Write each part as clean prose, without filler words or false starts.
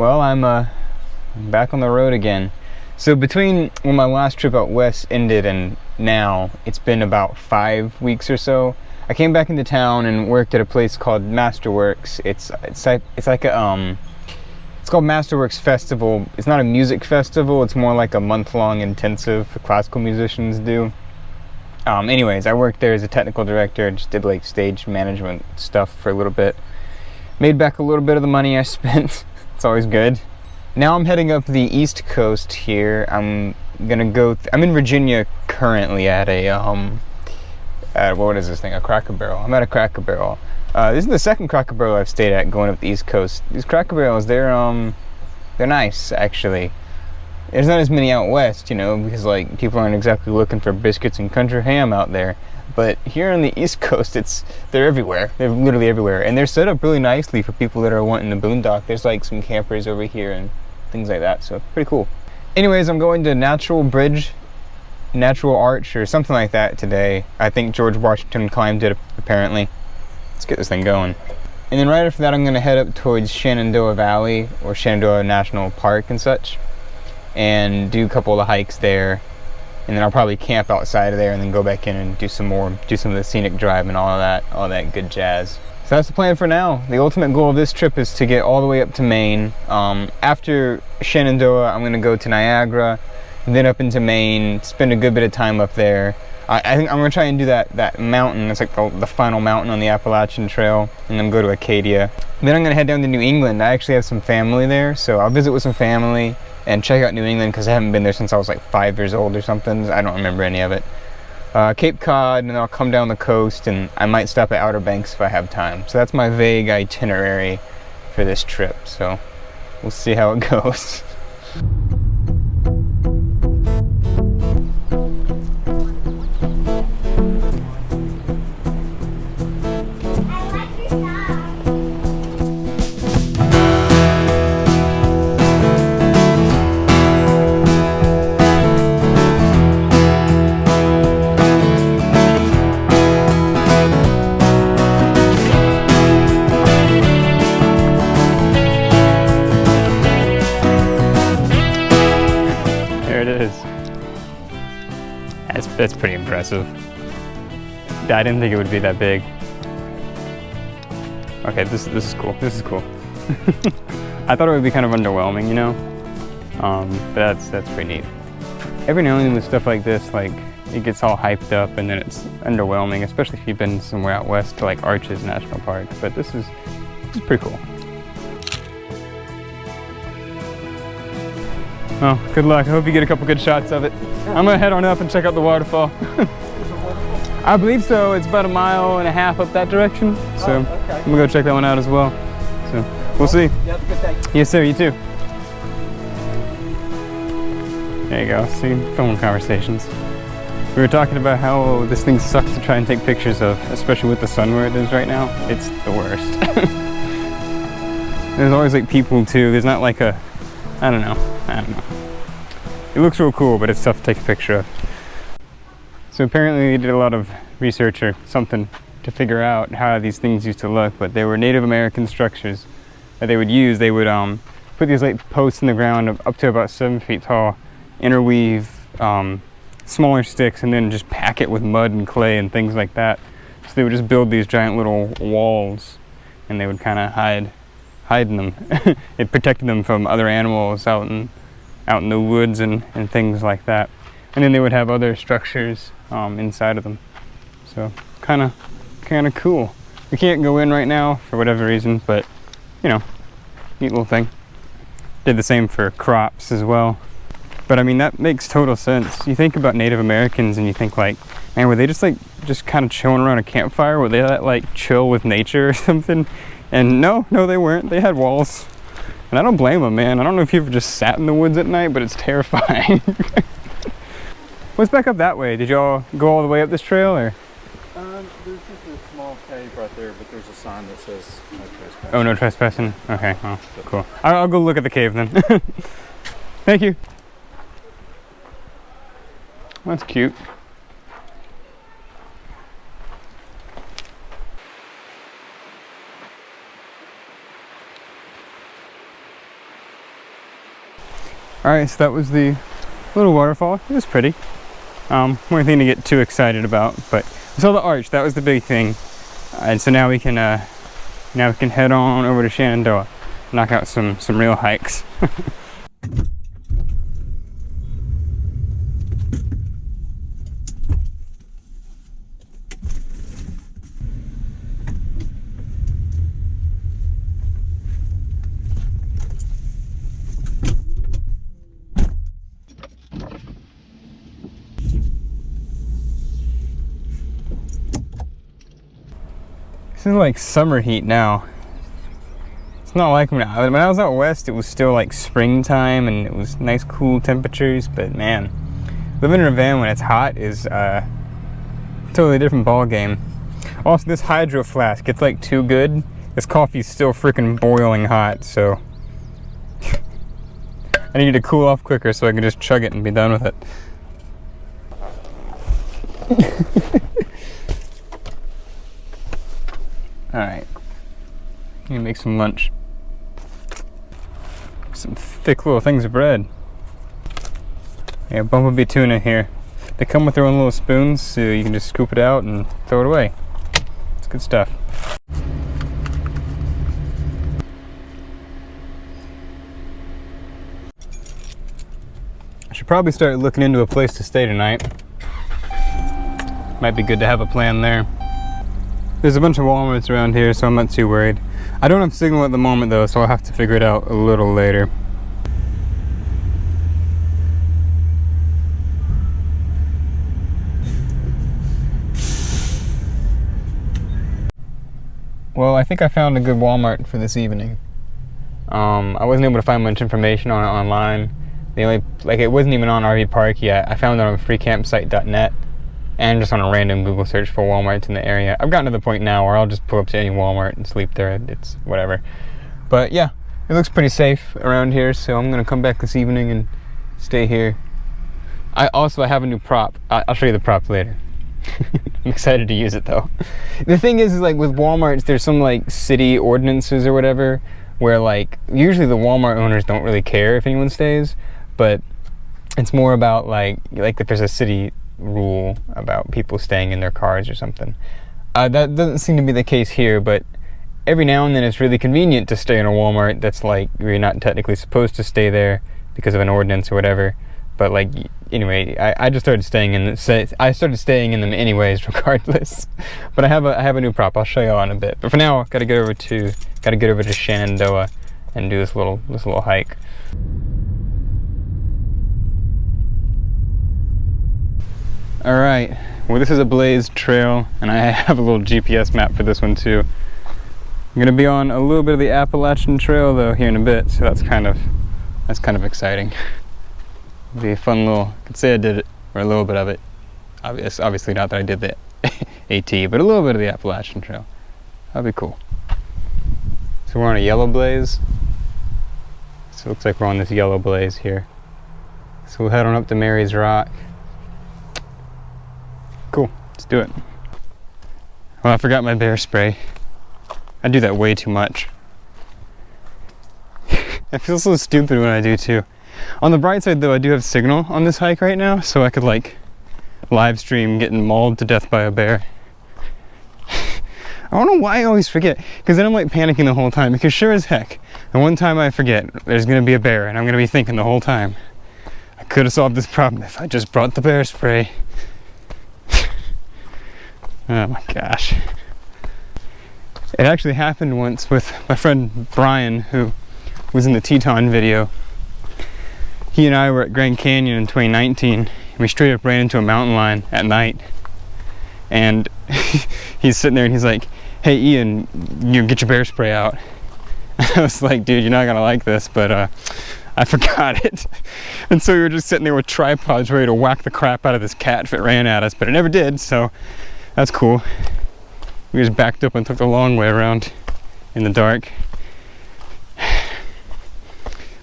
Well, I'm back on the road again. So between when my last trip out west ended and now, it's been about 5 weeks or so. I came back into town and worked at a place called Masterworks. It's like a it's called Masterworks Festival. It's not a music festival. It's more like a month-long intensive classical musicians do. Anyways, I worked there as a technical director. Just did like stage management stuff for a little bit. Made back a little bit of the money I spent. It's always good. Now I'm heading up the East Coast here. I'm gonna go. I'm in Virginia currently at a what is this thing? A Cracker Barrel. I'm at a Cracker Barrel. This is the second Cracker Barrel I've stayed at going up the East Coast. These Cracker Barrels, they're nice actually. There's not as many out west, you know, because like people aren't exactly looking for biscuits and country ham out there. But here on the East Coast, they're everywhere. They're literally everywhere, and they're set up really nicely for people that are wanting to boondock. There's like some campers over here and things like that, so pretty cool. Anyways, I'm going to Natural Arch or something like that today. I think George Washington climbed it apparently. Let's get this thing going. And then right after that, I'm going to head up towards Shenandoah Valley or Shenandoah National Park and such, and do a couple of the hikes there. And then I'll probably camp outside of there and then go back in and do some of the scenic drive and all that good jazz. So that's the plan for now. The ultimate goal of this trip is to get all the way up to Maine. After Shenandoah, I'm going to go to Niagara, and then up into Maine, spend a good bit of time up there. I think I'm going to try and do that mountain. It's like the final mountain on the Appalachian Trail, and then go to Acadia. Then I'm going to head down to New England. I actually have some family there, so I'll visit with some family and check out New England because I haven't been there since I was like 5 years old or something. I don't remember any of it. Cape Cod, and then I'll come down the coast, and I might stop at Outer Banks if I have time. So that's my vague itinerary for this trip. So we'll see how it goes. That's pretty impressive. I didn't think it would be that big. Okay, this is cool. This is cool. I thought it would be kind of underwhelming, you know. But that's pretty neat. Every now and then with stuff like this, like it gets all hyped up and then it's underwhelming, especially if you've been somewhere out west to like Arches National Park. But this is pretty cool. Well, good luck. I hope you get a couple good shots of it. I'm gonna head on up and check out the waterfall. I believe so. It's about 1.5 miles up that direction. So okay. I'm gonna go check that one out as well. So we'll see. You have a good day. Yes, sir. You too. There you go. See, phone conversations. We were talking about how this thing sucks to try and take pictures of, especially with the sun where it is right now. It's the worst. There's always like people too. There's not like a, I don't know. It looks real cool, but it's tough to take a picture of. So apparently they did a lot of research or something to figure out how these things used to look, but they were Native American structures that they would use. They would put these like posts in the ground up to about 7 feet tall, interweave smaller sticks, and then just pack it with mud and clay and things like that. So they would just build these giant little walls, and they would kind of hide in them. It protected them from other animals out in the woods and things like that. And then they would have other structures inside of them. So kind of cool. We can't go in right now for whatever reason, but you know, neat little thing. Did the same for crops as well. But I mean, that makes total sense. You think about Native Americans and you think like, man, were they just kind of chilling around a campfire? Were they like chill with nature or something? And no, they weren't. They had walls. And I don't blame them, man. I don't know if you ever just sat in the woods at night, but it's terrifying. What's back up that way? Did y'all go all the way up this trail, or? There's just a small cave right there, but there's a sign that says no trespassing. Oh, no trespassing? Okay, well, cool. I'll go look at the cave then. Thank you. That's cute. Alright, so that was the little waterfall. It was pretty. One thing to get too excited about, but we saw the arch. That was the big thing. And so now we can head on over to Shenandoah, knock out some real hikes. This is like summer heat now. It's not like when I was out west, it was still like springtime and it was nice cool temperatures, but man, living in a van when it's hot is a totally different ball game. Also, this hydro flask, it's like too good. This coffee's still freaking boiling hot, so I need to cool off quicker so I can just chug it and be done with it. Alright, I'm gonna make some lunch. Some thick little things of bread. Yeah, bumblebee tuna here. They come with their own little spoons, so you can just scoop it out and throw it away. It's good stuff. I should probably start looking into a place to stay tonight. Might be good to have a plan there. There's a bunch of Walmarts around here, so I'm not too worried. I don't have signal at the moment though, so I'll have to figure it out a little later. Well, I think I found a good Walmart for this evening. I wasn't able to find much information on it online. It wasn't even on RV Park yet. I found it on freecampsite.net. And just on a random Google search for Walmarts in the area. I've gotten to the point now where I'll just pull up to any Walmart and sleep there. It's whatever. But yeah, it looks pretty safe around here, so I'm gonna come back this evening and stay here. I have a new prop. I'll show you the prop later. I'm excited to use it though. The thing is like with Walmarts, there's some like city ordinances or whatever where like usually the Walmart owners don't really care if anyone stays, but it's more about like if there's a city rule about people staying in their cars or something. That doesn't seem to be the case here, but every now and then it's really convenient to stay in a Walmart that's like you're not technically supposed to stay there because of an ordinance or whatever. But like anyway, I just started staying in them anyways, regardless. But I have a new prop. I'll show you all in a bit. But for now, gotta get over to Shenandoah and do this little hike. Alright, well this is a blazed trail, and I have a little GPS map for this one too. I'm gonna be on a little bit of the Appalachian Trail though here in a bit, so that's kind of exciting. It'll be a fun little, I could say I did it, or a little bit of it. Obviously not that I did the AT, but a little bit of the Appalachian Trail. That'd be cool. So we're on a yellow blaze. So it looks like we're on this yellow blaze here. So we'll head on up to Mary's Rock. Cool, let's do it. Well, I forgot my bear spray. I do that way too much. I feel so stupid when I do too. On the bright side though, I do have signal on this hike right now, so I could like live stream getting mauled to death by a bear. I don't know why I always forget, because then I'm like panicking the whole time, because sure as heck, the one time I forget, there's gonna be a bear, and I'm gonna be thinking the whole time, I could have solved this problem if I just brought the bear spray. Oh my gosh. It actually happened once with my friend Brian, who was in the Teton video. He and I were at Grand Canyon in 2019, and we straight up ran into a mountain lion at night. And he's sitting there and he's like, "Hey Ian, you get your bear spray out." I was like, "Dude, you're not gonna like this," but I forgot it. And so we were just sitting there with tripods ready to whack the crap out of this cat if it ran at us, but it never did, so that's cool. We just backed up and took the long way around in the dark.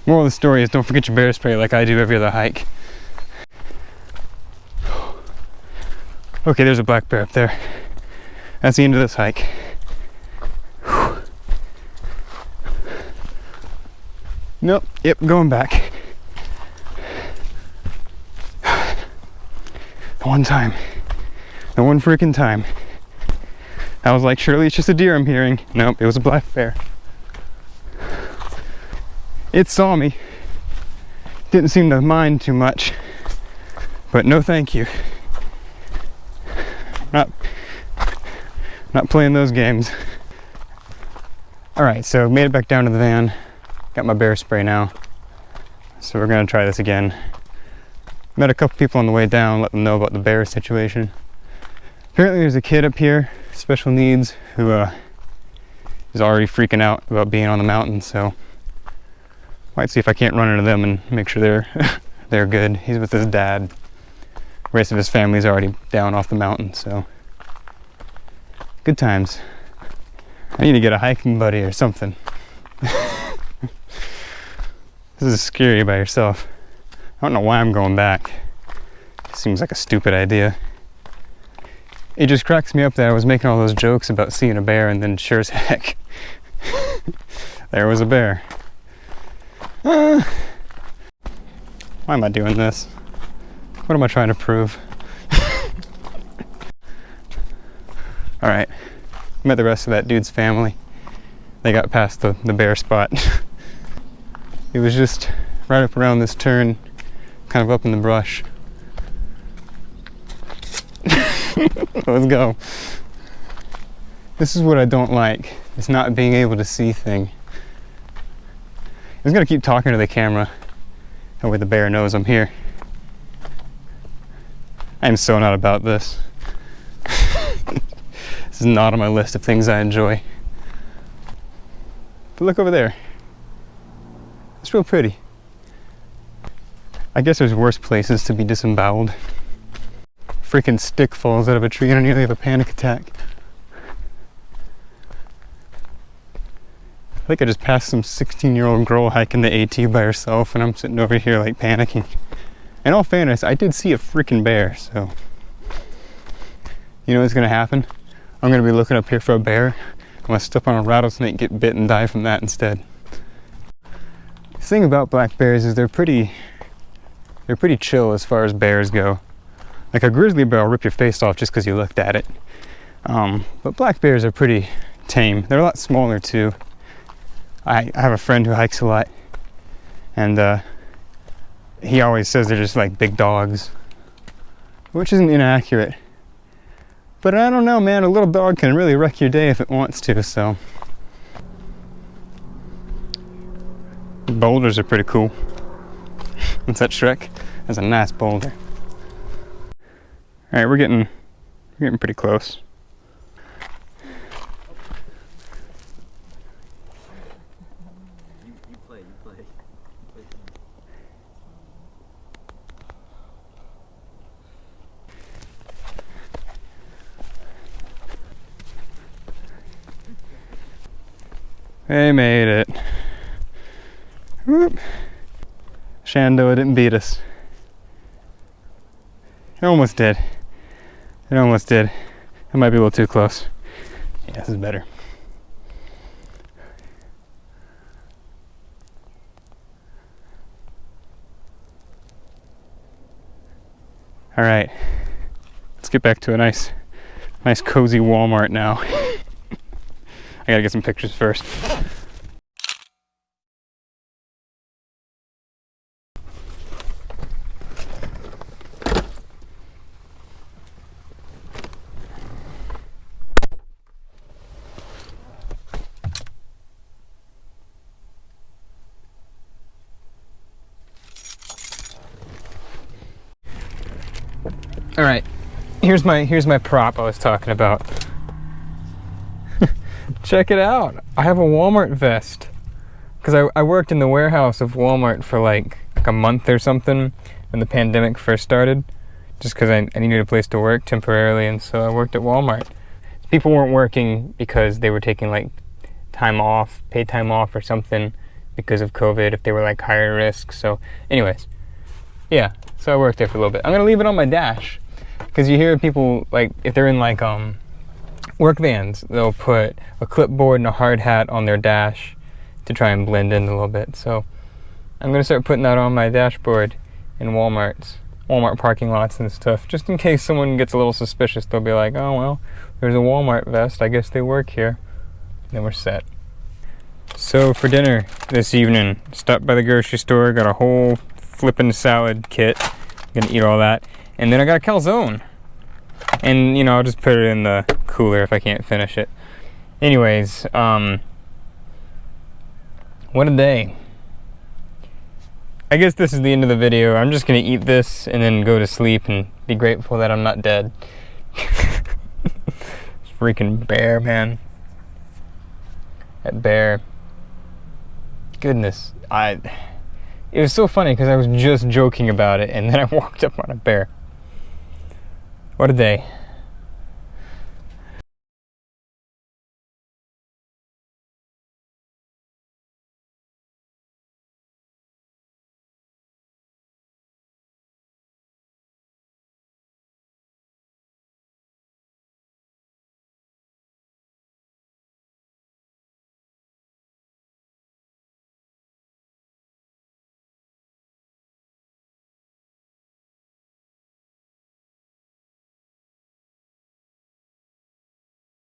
Moral of the story is don't forget your bear spray like I do every other hike. Okay, there's a black bear up there. That's the end of this hike. Nope, yep, going back. one time. The one freaking time. I was like, surely it's just a deer I'm hearing. Nope, it was a black bear. It saw me. Didn't seem to mind too much. But no thank you. Not playing those games. Alright, so made it back down to the van. Got my bear spray now. So we're gonna try this again. Met a couple people on the way down, let them know about the bear situation. Apparently there's a kid up here, special needs, who is already freaking out about being on the mountain, so might see if I can't run into them and make sure they're good. He's with his dad. The rest of his family's already down off the mountain, so good times. I need to get a hiking buddy or something. This is scary by yourself. I don't know why I'm going back. Seems like a stupid idea. It just cracks me up that I was making all those jokes about seeing a bear, and then sure as heck, there was a bear. Why am I doing this? What am I trying to prove? Alright, met the rest of that dude's family. They got past the bear spot. It was just right up around this turn, kind of up in the brush. Let's go. This is what I don't like. It's not being able to see thing. I was gonna keep talking to the camera. That way the bear knows I'm here. I'm so not about this. This is not on my list of things I enjoy. But look over there. It's real pretty. I guess there's worse places to be disemboweled. Freaking stick falls out of a tree and I nearly have a panic attack. I think I just passed some 16-year-old girl hiking the AT by herself, and I'm sitting over here like panicking. In all fairness, I did see a freaking bear, so you know what's gonna happen? I'm gonna be looking up here for a bear. I'm gonna step on a rattlesnake, get bit, and die from that instead. The thing about black bears is they're pretty chill as far as bears go. Like a grizzly bear will rip your face off just because you looked at it. But black bears are pretty tame. They're a lot smaller too. I have a friend who hikes a lot, and he always says they're just like big dogs, which isn't inaccurate. But I don't know, man, a little dog can really wreck your day if it wants to, so. Boulders are pretty cool. What's that, Shrek? That's a nice boulder. Alright, we're getting pretty close. You play. They made it. Whoop. Shenandoah didn't beat us. It almost did. It almost did. It might be a little too close. Yeah, this is better. All right, let's get back to a nice cozy Walmart now. I gotta get some pictures first. All right, here's my prop I was talking about. Check it out. I have a Walmart vest. Because I worked in the warehouse of Walmart for like a month or something when the pandemic first started. Just because I needed a place to work temporarily, and so I worked at Walmart. People weren't working because they were taking like time off, paid time off or something because of COVID, if they were like higher risk. So anyways, yeah, so I worked there for a little bit. I'm going to leave it on my dash. Because you hear people, like, if they're in, like, work vans, they'll put a clipboard and a hard hat on their dash to try and blend in a little bit. So I'm going to start putting that on my dashboard in Walmarts. Walmart parking lots and stuff, just in case someone gets a little suspicious. They'll be like, oh well, there's a Walmart vest, I guess they work here. Then we're set. So for dinner this evening, stopped by the grocery store, got a whole flippin' salad kit. Gonna eat all that. And then I got a calzone. And, you know, I'll just put it in the cooler if I can't finish it. Anyways, what a day. I guess this is the end of the video. I'm just gonna eat this and then go to sleep and be grateful that I'm not dead. Freaking bear, man. That bear. Goodness. It was so funny because I was just joking about it and then I walked up on a bear. What a day.